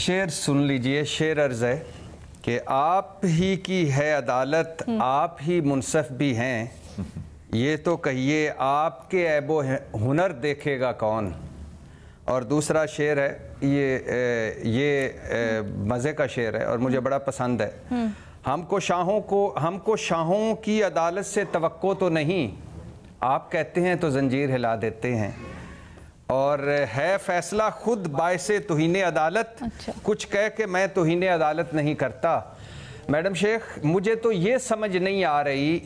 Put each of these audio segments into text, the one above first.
शेर सुन लीजिए। शेर अर्ज़ है कि आप ही की है अदालत, आप ही मुनसफ भी हैं, ये तो कहिए आपके ऐबो हुनर देखेगा कौन। और दूसरा शेर है, ये मज़े का शेर है और मुझे बड़ा पसंद है। हमको शाहों की अदालत से तवक्को तो नहीं, आप कहते हैं तो जंजीर हिला देते हैं। और है फैसला खुद बायसे तुहीने अदालत, अच्छा। कुछ कह के मैं तुहीने अदालत नहीं करता। मैडम शेख, मुझे तो ये समझ नहीं आ रही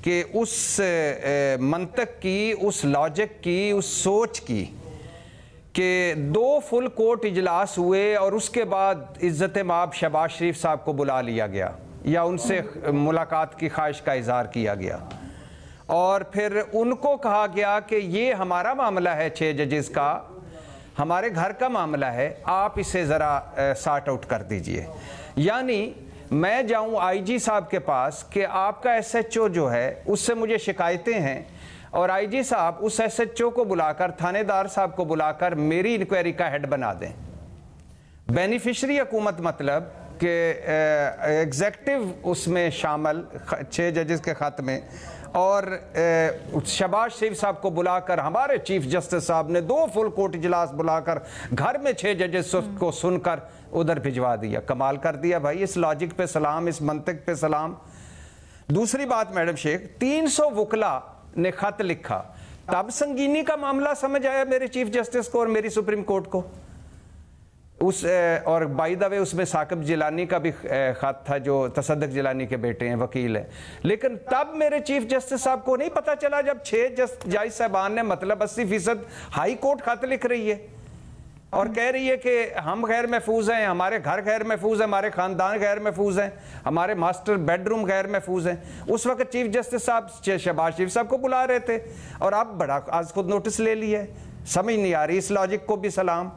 कि उस मंतक की, उस लॉजिक की, उस सोच की कि 2 फुल कोर्ट इजलास हुए और उसके बाद इज़्ज़त माब शहबाज शरीफ साहब को बुला लिया गया या उनसे मुलाकात की ख्वाहिश का इजहार किया गया और फिर उनको कहा गया कि ये हमारा मामला है, 6 जजेस का, हमारे घर का मामला है, आप इसे ज़रा सॉर्ट आउट कर दीजिए। यानी मैं जाऊं आईजी साहब के पास कि आपका एसएचओ जो है उससे मुझे शिकायतें हैं, और आईजी साहब उस एसएचओ को बुलाकर, थानेदार साहब को बुलाकर मेरी इंक्वायरी का हेड बना दें। बेनिफिशरी हुकूमत मतलब कि एग्जेक्टिव उसमें शामिल 6 जजेस के ख़त में, और शहबाज शरीफ साहब को बुलाकर हमारे चीफ जस्टिस साहब ने 2 फुल कोर्ट इजलास बुलाकर घर में 6 जजेस को सुनकर उधर भिजवा दिया। कमाल कर दिया भाई। इस लॉजिक पे सलाम, इस मंतिक पे सलाम। दूसरी बात मैडम शेख, 300 वकला ने खत लिखा, तब संगीनी का मामला समझ आया मेरे चीफ जस्टिस को और मेरी सुप्रीम कोर्ट को। और बाय द वे उसमें साकिब जिलानी का भी खत था जो तसद्दुक जिलानी के बेटे हैं, वकील हैं। लेकिन तब मेरे चीफ जस्टिस साहब को नहीं पता चला जब 6 जज साहबान ने, मतलब 80% हाई कोर्ट खत लिख रही है और कह रही है कि हम गैर महफूज हैं, हमारे घर गैर महफूज है, हमारे ख़ानदान गैर महफूज हैं, हमारे मास्टर बेडरूम गैर महफूज हैं। उस वक्त चीफ जस्टिस साहब शहबाज शरीफ साहब को बुला रहे थे और आप बड़ा आज खुद नोटिस ले लिया है। समझ नहीं आ रही, इस लॉजिक को भी सलाम।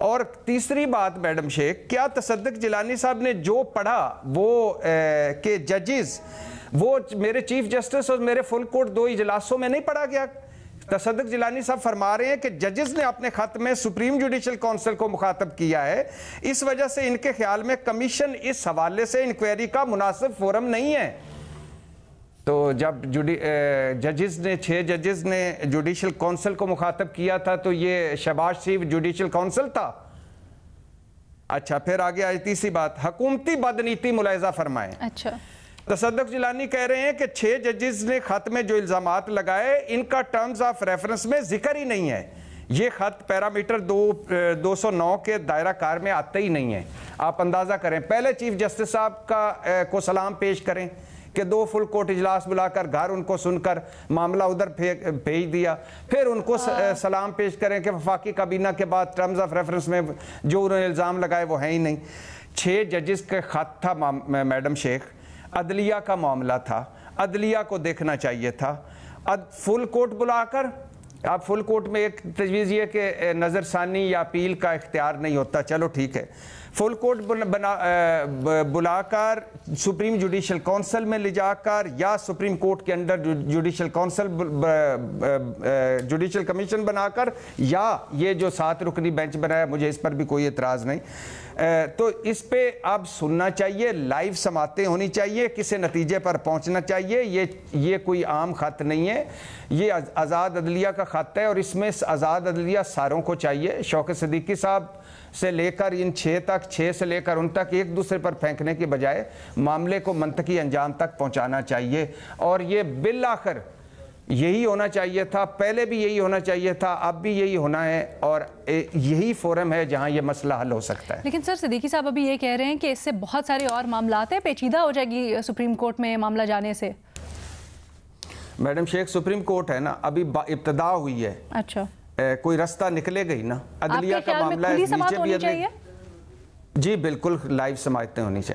और तीसरी बात मैडम शेख, क्या तसद्दुक जिलानी साहब ने जो पढ़ा वो के जजेस, वो मेरे चीफ जस्टिस और मेरे फुल कोर्ट 2 इजलासों में नहीं पढ़ा गया? तसद्दुक जिलानी साहब फरमा रहे हैं कि जजेस ने अपने खत में सुप्रीम जुडिशल काउंसिल को मुखातब किया है, इस वजह से इनके ख्याल में कमीशन इस हवाले से इंक्वायरी का मुनासिब फोरम नहीं है। तो जब जजेस ने 6 जजेस ने जुडिशल काउंसिल को मुखातब किया था तो ये शहबाज शरीफ जुडिशल काउंसिल था। अच्छा, फिर आगे आई तीसरी बात, हुकूमती बदनीति मुलाहिजा फरमाएं। अच्छा, तसद्दुक जिलानी कह रहे हैं कि 6 जजेस ने खत में जो इल्जामात लगाए इनका टर्म्स ऑफ रेफरेंस में जिक्र ही नहीं है। ये खत पैरामीटर 209 के दायरा कार में आते ही नहीं है। आप अंदाजा करें, पहले चीफ जस्टिस साहब को सलाम पेश करें कि 2 फुल कोर्ट इजलास बुलाकर घर उनको सुनकर मामला उधर भेज दिया, फिर उनको सलाम पेश करें कि वफाकी काबीना के बाद टर्म्स ऑफ रेफरेंस में जो उन्होंने इल्ज़ाम लगाए वो है ही नहीं। 6 जजेस का खत था मैडम शेख, अदलिया का मामला था, अदलिया को देखना चाहिए था। फुल कोर्ट बुलाकर, आप फुल कोर्ट में एक तजवीज़ ये कि नज़रसानी या अपील का इख्तियार नहीं होता, चलो ठीक है, फुल कोर्ट बुलाकर सुप्रीम जुडिशल काउंसिल में ले जाकर या सुप्रीम कोर्ट के under judicial council judicial commission बनाकर, या ये जो 7 रुकनी बेंच बनाया, मुझे इस पर भी कोई एतराज़ नहीं। तो इस पे अब सुनना चाहिए, लाइव समातें होनी चाहिए, किसी नतीजे पर पहुंचना चाहिए। ये कोई आम ख़त नहीं है, ये आज़ाद अदलिया का ख़त है और इसमें आज़ाद अदलिया सारों को चाहिए। शौकत सिद्दीकी साहब से लेकर इन 6 तक, 6 से लेकर उन तक एक दूसरे पर फेंकने के बजाय मामले को मंतकी अंजाम तक पहुंचाना चाहिए। और ये बिल आखिर यही होना चाहिए था, पहले भी यही होना चाहिए था, अब भी यही होना है, और यही फोरम है जहां ये मसला हल हो सकता है। लेकिन सर, सिद्दीकी साहब अभी ये कह रहे हैं कि इससे बहुत सारे और मामलात हैं, पेचीदा हो जाएगी सुप्रीम कोर्ट में मामला जाने से। मैडम शेख, सुप्रीम कोर्ट है ना, अभी इब्तदा हुई है। अच्छा, कोई रास्ता निकलेगा ही ना। अदलिया का मामला है, नीचे भी जी बिल्कुल लाइव समातें होनी चाहिए।